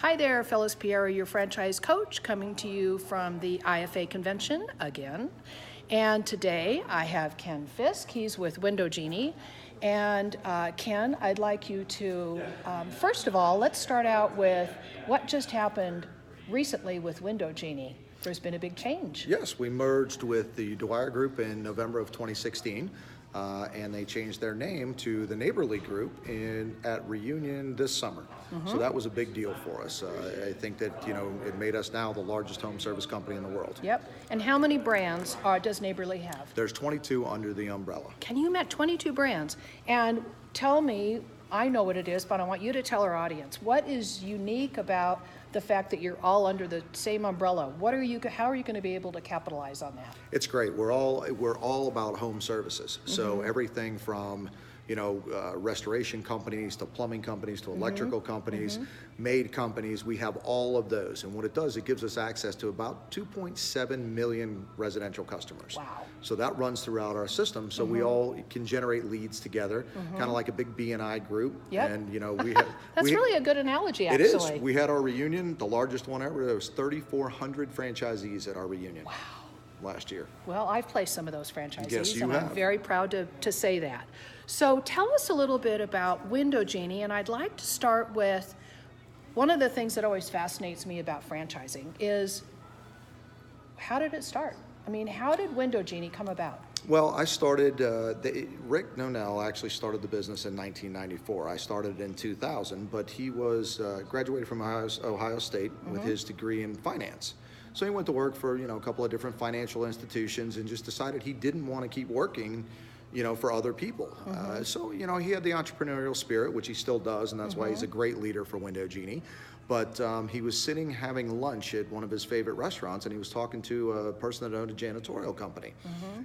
Hi there, Phyllis Piera, your franchise coach, coming to you from the IFA convention again. And today I have Ken Fisk. He's with Window Genie. And Ken, I'd like you to, first of all, let's start out with what just happened recently with Window Genie. There's been a big change. Yes, we merged with the Dwyer Group in November of 2016, and they changed their name to the Neighborly Group at Reunion this summer. So that was a big deal for us. I think that, it made us now the largest home service company in the world. Yep. And how many brands does Neighborly have? There's 22 under the umbrella. Can you met 22 brands? And tell me, I know what it is, but I want you to tell our audience, what is unique about the fact that you're all under the same umbrella? How are you going to be able to capitalize on that? It's great. We're all about home services. So everything from restoration companies to plumbing companies to electrical companies, maid companies, we have all of those. And what it does, it gives us access to about 2.7 million residential customers. Wow. So that runs throughout our system. So we all can generate leads together, kind of like a big B&I group. Yep. And we have That's really a good analogy, actually. It is. We had our reunion, the largest one ever. There was 3,400 franchisees at our reunion. Wow. Last year. Well, I've placed some of those franchisees, Yes, you and have. I'm very proud to say that. So tell us a little bit about Window Genie, and I'd like to start with one of the things that always fascinates me about franchising is, how did it start? I mean, how did Window Genie come about? Well, I started, Rick Nonell actually started the business in 1994. I started it in 2000, but he was graduated from Ohio State with his degree in finance. So he went to work for, a couple of different financial institutions and just decided he didn't want to keep working, for other people. So, he had the entrepreneurial spirit, which he still does, and that's why he's a great leader for Window Genie. But he was sitting having lunch at one of his favorite restaurants, and he was talking to a person that owned a janitorial company.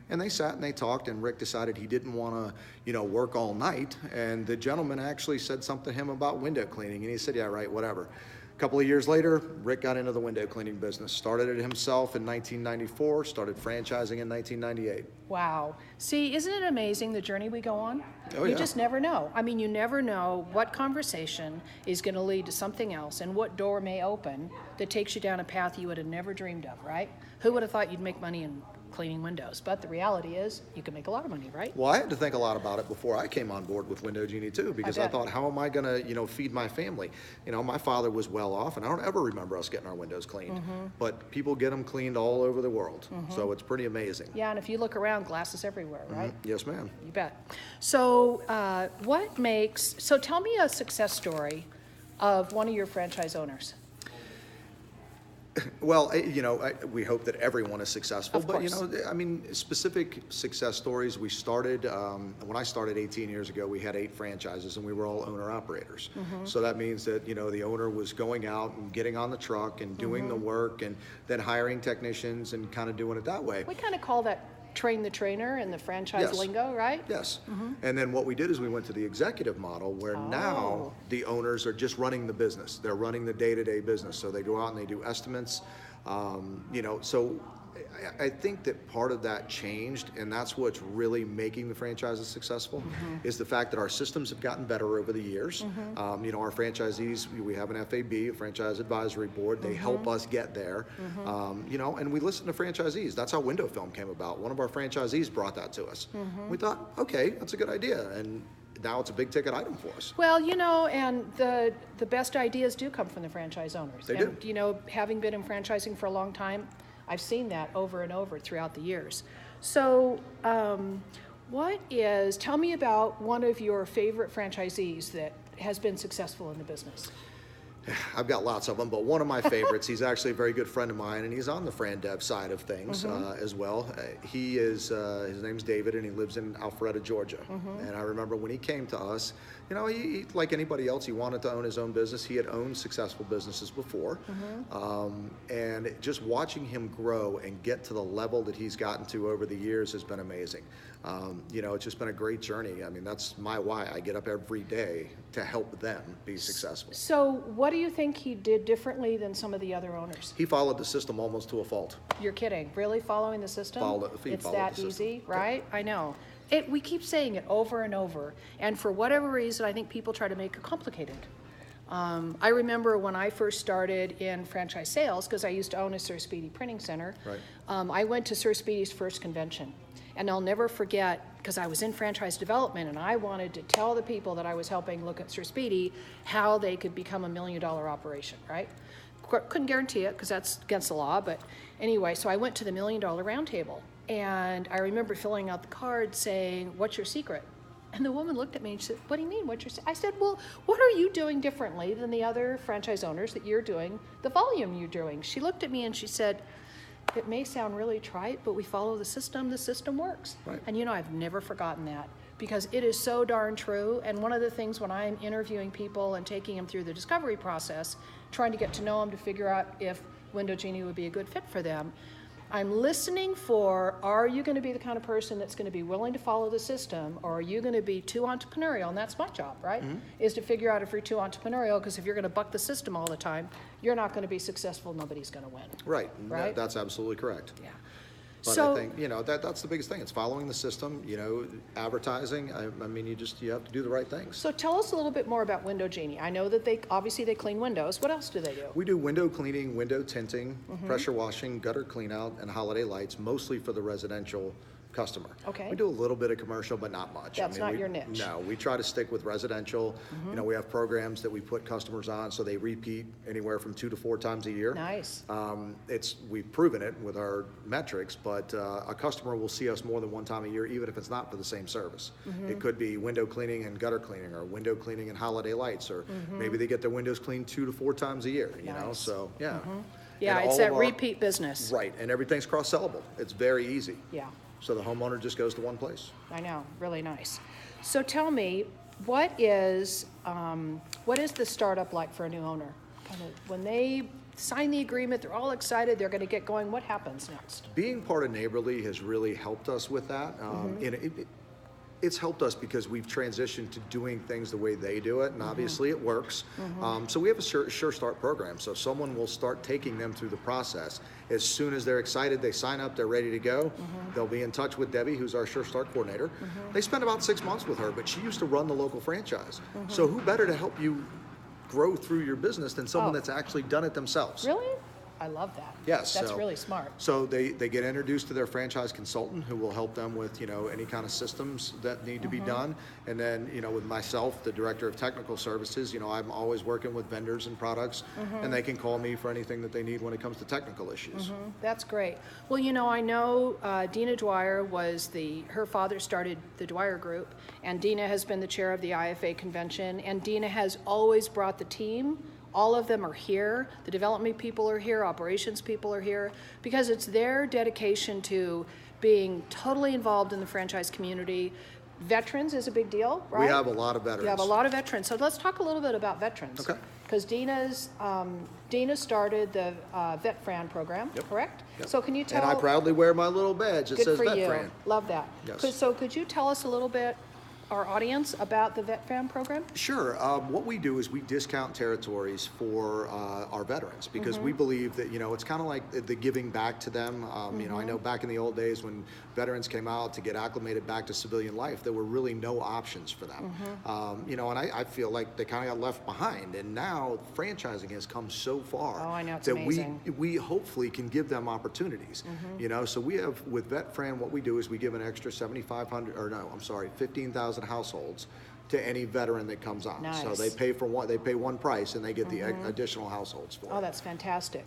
And they sat and they talked, and Rick decided he didn't want to, work all night. And the gentleman actually said something to him about window cleaning, and he said, yeah, right, whatever. A couple of years later, Rick got into the window cleaning business, started it himself in 1994, started franchising in 1998. Wow. See, isn't it amazing the journey we go on? Oh, You just never know. I mean, you never know what conversation is going to lead to something else and what door may open that takes you down a path you would have never dreamed of, right? Who would have thought you'd make money in cleaning windows? But the reality is you can make a lot of money, right? Well, I had to think a lot about it before I came on board with Window Genie too, because I thought, how am I going to, feed my family? My father was well off, and I don't ever remember us getting our windows cleaned. But people get them cleaned all over the world, so it's pretty amazing. Yeah, and if you look around, glass is everywhere, right? Yes, ma'am. You bet. So so tell me a success story of one of your franchise owners. Well, we hope that everyone is successful, Of course. but specific success stories. We started, when I started 18 years ago, we had 8 franchises and we were all owner operators. So that means that, the owner was going out and getting on the truck and doing the work and then hiring technicians and kind of doing it that way. We kind of call that train the trainer in the franchise lingo, right? Yes. And then what we did is we went to the executive model where now the owners are just running the business. They're running the day-to-day business. So they go out and they do estimates. So I think that part of that changed, and that's what's really making the franchises successful, is the fact that our systems have gotten better over the years. Our franchisees, we have an FAB, a Franchise Advisory Board. They help us get there, and we listen to franchisees. That's how Window Film came about. One of our franchisees brought that to us. We thought, okay, that's a good idea, and now it's a big ticket item for us. Well, and the best ideas do come from the franchise owners. They do. Having been in franchising for a long time, I've seen that over and over throughout the years. So tell me about one of your favorite franchisees that has been successful in the business. I've got lots of them, but one of my favorites, he's actually a very good friend of mine, and he's on the Fran Dev side of things as well. He is, his name's David, and he lives in Alpharetta, Georgia. And I remember when he came to us, he, like anybody else, he wanted to own his own business. He had owned successful businesses before. And just watching him grow and get to the level that he's gotten to over the years has been amazing. It's just been a great journey. I mean, that's my why. I get up every day to help them be successful. So what do you think he did differently than some of the other owners? He followed the system almost to a fault. You're kidding. Really following the system? It's that easy, right? I know. We keep saying it over and over, and for whatever reason, I think people try to make it complicated. I remember when I first started in franchise sales, because I used to own a Sir Speedy printing center, Right. I went to Sir Speedy's first convention. And I'll never forget, because I was in franchise development and I wanted to tell the people that I was helping look at Sir Speedy how they could become $1 million operation, right? Couldn't guarantee it because that's against the law, but anyway, so I went to the $1 Million Roundtable. And I remember filling out the card saying, "What's your secret?" And the woman looked at me and she said, "What do you mean, what's your secret?" I said, "Well, what are you doing differently than the other franchise owners that you're doing, the volume you're doing?" She looked at me and she said, "It may sound really trite, but we follow the system works." Right. And you know, I've never forgotten that because it is so darn true. And one of the things when I'm interviewing people and taking them through the discovery process, trying to get to know them to figure out if Window Genie would be a good fit for them, I'm listening for, are you going to be the kind of person that's going to be willing to follow the system, or are you going to be too entrepreneurial? And that's my job, right? Is to figure out if you're too entrepreneurial, because if you're going to buck the system all the time, you're not going to be successful, nobody's going to win. Right. Right? That's absolutely correct. Yeah. But So, I think, that's the biggest thing. It's following the system, advertising. I mean, you have to do the right things. so tell us a little bit more about Window Genie. I know that they clean windows. What else do they do? We do window cleaning, window tinting, Mm-hmm. pressure washing, gutter clean out, and holiday lights, mostly for the residential customer. Okay. We do a little bit of commercial, but not much. That's not your niche. No, we try to stick with residential. Mm-hmm. We have programs that we put customers on so they repeat anywhere from 2 to 4 times a year. Nice. We've proven it with our metrics, but a customer will see us more than 1 time a year, even if it's not for the same service. Mm-hmm. It could be window cleaning and gutter cleaning, or window cleaning and holiday lights, or maybe they get their windows cleaned 2 to 4 times a year, Nice. so, yeah. Yeah, And it's all that of our- repeat business. Right, and everything's cross-sellable. It's very easy. Yeah, So the homeowner just goes to one place. I know, really nice. So tell me, what is the startup like for a new owner? Kind of when they sign the agreement, they're all excited, they're going to get going. What happens next? Being part of Neighborly has really helped us with that. It's helped us because we've transitioned to doing things the way they do it, and obviously it works. So we have a sure start program. So someone will start taking them through the process. As soon as they're excited, they sign up, they're ready to go. They'll be in touch with Debbie, who's our Sure Start coordinator. They spend about 6 months with her, but she used to run the local franchise. So who better to help you grow through your business than someone Oh. that's actually done it themselves? Really? I love that. Yes. That's so- really smart. So they get introduced to their franchise consultant who will help them with, any kind of systems that need to be done. And then, with myself, the director of technical services, I'm always working with vendors and products, and they can call me for anything that they need when it comes to technical issues. That's great. Well, I know Dina Dwyer her father started the Dwyer Group, and Dina has been the chair of the IFA convention, and Dina has always brought the team. All of them are here. The development people are here, operations people are here, because it's their dedication to being totally involved in the franchise community. Veterans is a big deal, right? We have a lot of veterans. You have a lot of veterans. So let's talk a little bit about veterans. Okay. Because Dina started the Vet Fran program, Yep. correct? Yep. So can you tell? And I proudly wear my little badge that Good says for Vet you. Fran. Love that. Yes. So could you tell us a little bit, our audience, about the Vet Fran program? Sure. What we do is we discount territories for our veterans because we believe that, it's kind of like the giving back to them. I know back in the old days when veterans came out to get acclimated back to civilian life, there were really no options for them. And I feel like they kind of got left behind. And now franchising has come so far Oh, I know, it's that amazing. we hopefully can give them opportunities. So we have, with Vet Fran, what we do is we give an extra 15,000 households to any veteran that comes on. So Nice. they pay one price and they get the additional households for Oh, it. that's fantastic.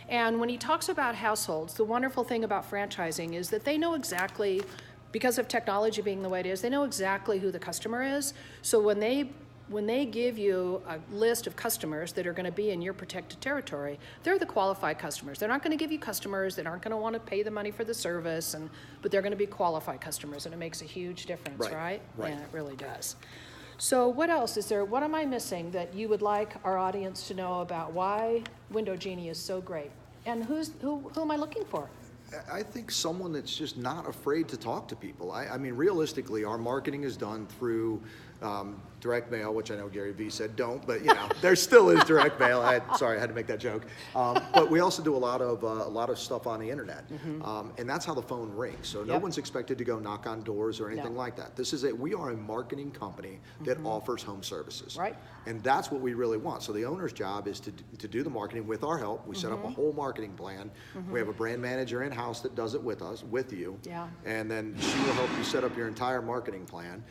And when he talks about households, the wonderful thing about franchising is that they know exactly, because of technology being the way it is, they know exactly who the customer is. So when they give you a list of customers that are going to be in your protected territory, they're the qualified customers. They're not going to give you customers that aren't going to want to pay the money for the service, but they're going to be qualified customers, and it makes a huge difference, Right, right? right. Yeah, it really does. So what else is there? What am I missing that you would like our audience to know about why Window Genie is so great? And who am I looking for? I think someone that's just not afraid to talk to people. I mean, realistically, our marketing is done through direct mail, which I know Gary Vee said don't, but there still is direct mail. Sorry, I had to make that joke. But we also do a lot of stuff on the internet, and that's how the phone rings. So no one's expected to go knock on doors or anything like that. We are a marketing company that offers home services, right? And that's what we really want. So the owner's job is to do the marketing with our help. We set up a whole marketing plan. We have a brand manager in house that does it with you, and then she will help you set up your entire marketing plan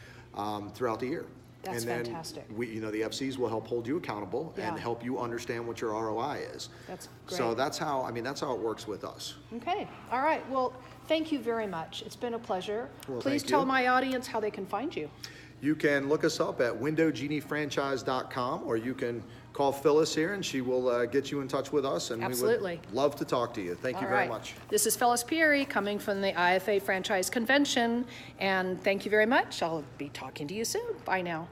throughout the year. That's and then fantastic. the FCs will help hold you accountable and help you understand what your ROI is. That's great. So that's how it works with us. Okay. All right. Well, thank you very much. It's been a pleasure. Well, Please thank tell you. my audience how they can find you. You can look us up at windowgeniefranchise.com, or you can call Phyllis here and she will get you in touch with us, and Absolutely. we would love to talk to you. Thank you very much. This is Phyllis Pieri coming from the IFA Franchise Convention, and thank you very much. I'll be talking to you soon. Bye now.